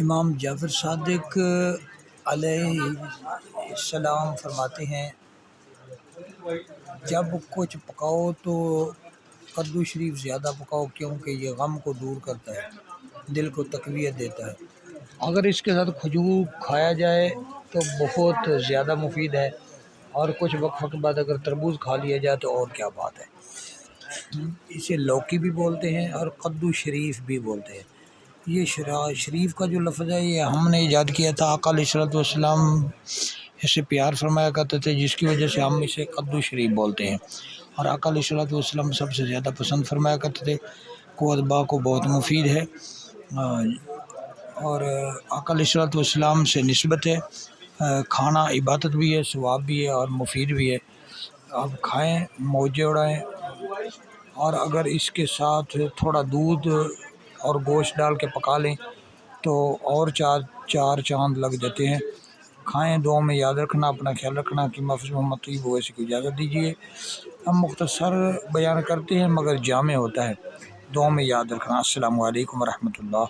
امام جعفر صادق علیہ السلام فرماتے ہیں جب کچھ پکاؤ تو کدو شریف زیادہ پکاؤ، کیونکہ یہ غم کو دور کرتا ہے، دل کو تقویت دیتا ہے۔ اگر اس کے ساتھ کھجور کھایا جائے تو بہت زیادہ مفید ہے، اور کچھ وقت بعد اگر تربوز کھا لیا جائے تو اور کیا بات ہے۔ اسے لوکی بھی بولتے ہیں اور کدو شریف بھی بولتے ہیں۔ یہ شریف کا جو لفظ ہے یہ ہم نے ایجاد کیا تھا، آقا علیہ الصلوۃ والسلام اسے پیار فرمایا کرتے تھے، جس کی وجہ سے ہم اسے کدو شریف بولتے ہیں، اور آقا علیہ الصلوۃ والسلام سب سے زیادہ پسند فرمایا کرتے تھے، ادبا کو بہت مفید ہے، اور آقا علیہ الصلوۃ والسلام سے نسبت ہے۔ کھانا عبادت بھی ہے، ثواب بھی ہے اور مفید بھی ہے۔ آپ کھائیں، موجے اڑائیں، اور اگر اس کے ساتھ تھوڑا دودھ اور گوشت ڈال کے پکا لیں تو اور چار چاند لگ جاتے ہیں۔ کھائیں، دعاؤں میں یاد رکھنا، اپنا خیال رکھنا کہ محفوظ محمد طیب ویسے کو اجازت دیجیے۔ ہم مختصر بیان کرتے ہیں مگر جامع ہوتا ہے، دعاؤں میں یاد رکھنا۔ السلام علیکم ورحمۃ اللہ۔